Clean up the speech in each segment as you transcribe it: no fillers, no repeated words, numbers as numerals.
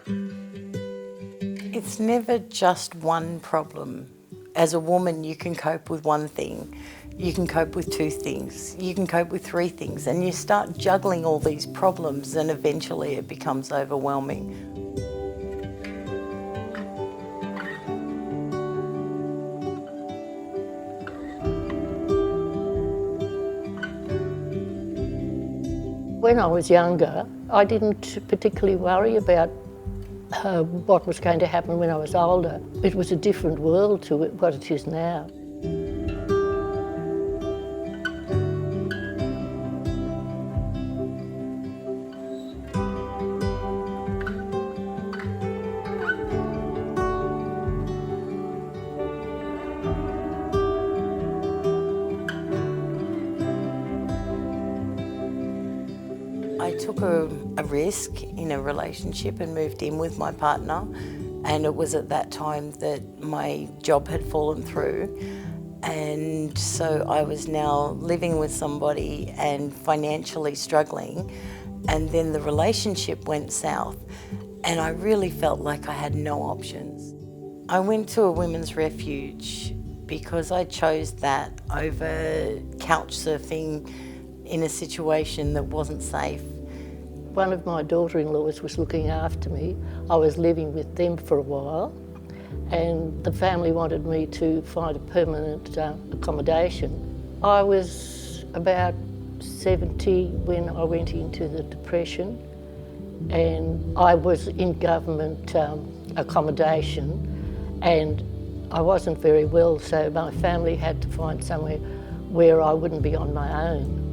It's never just one problem. As a woman, you can cope with one thing, you can cope with two things, you can cope with three things, and you start juggling all these problems and eventually it becomes overwhelming. When I was younger, I didn't particularly worry about what was going to happen when I was older. It was a different world to what it is now. I took a risk in a relationship and moved in with my partner, and it was at that time that my job had fallen through, and so I was now living with somebody and financially struggling, and then the relationship went south and I really felt like I had no options. I went to a women's refuge because I chose that over couch surfing in a situation that wasn't safe. One of my daughter-in-laws was looking after me. I was living with them for a while, and the family wanted me to find a permanent accommodation. I was about 70 when I went into the Depression, and I was in government accommodation, and I wasn't very well, so my family had to find somewhere where I wouldn't be on my own.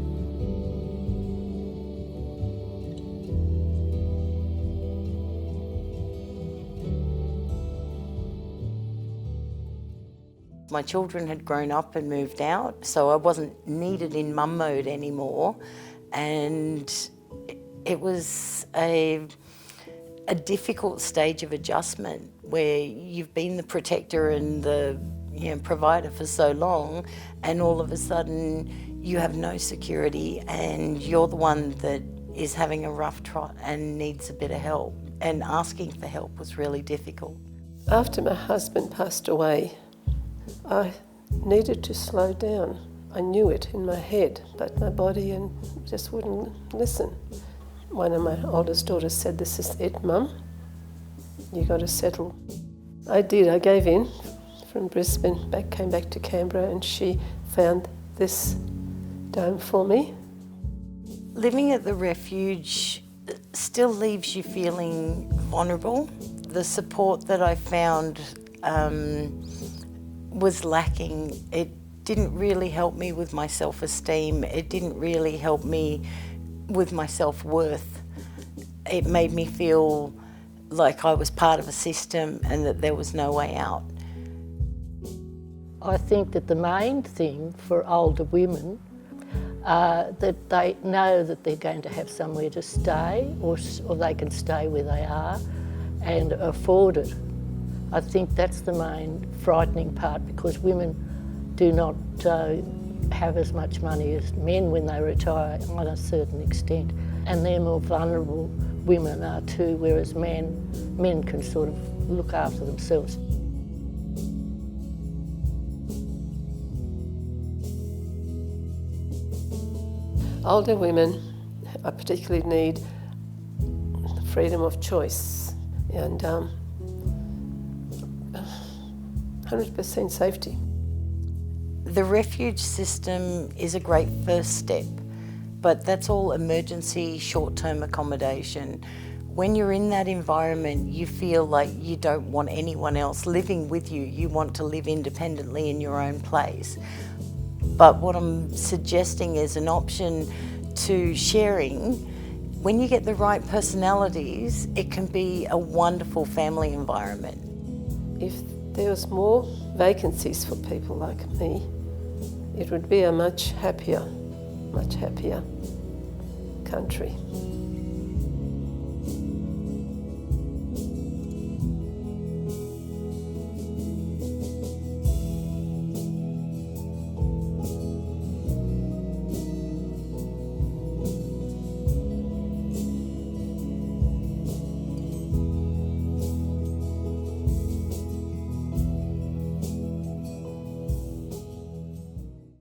My children had grown up and moved out, so I wasn't needed in mum mode anymore, and it was a difficult stage of adjustment where you've been the protector and the provider for so long, and all of a sudden you have no security and you're the one that is having a rough trot and needs a bit of help, and asking for help was really difficult. After my husband passed away, I needed to slow down. I knew it in my head, but my body just wouldn't listen. One of my oldest daughters said, "This is it, Mum. You got to settle." I did. I gave in from Brisbane, came back to Canberra, and she found this dome for me. Living at the refuge still leaves you feeling vulnerable. The support that I found was lacking. It didn't really help me with my self-esteem. It didn't really help me with my self-worth. It made me feel like I was part of a system and that there was no way out. I think that the main thing for older women, that they know that they're going to have somewhere to stay, or they can stay where they are and afford it. I think that's the main frightening part, because women do not have as much money as men when they retire on a certain extent, and they're more vulnerable, women are too, whereas men can sort of look after themselves. Older women particularly need freedom of choice and 100% safety. The refuge system is a great first step, but that's all emergency short-term accommodation. When you're in that environment, you feel like you don't want anyone else living with you. You want to live independently in your own place. But what I'm suggesting is an option to sharing. When you get the right personalities, it can be a wonderful family environment. If there was more vacancies for people like me, it would be a much happier country.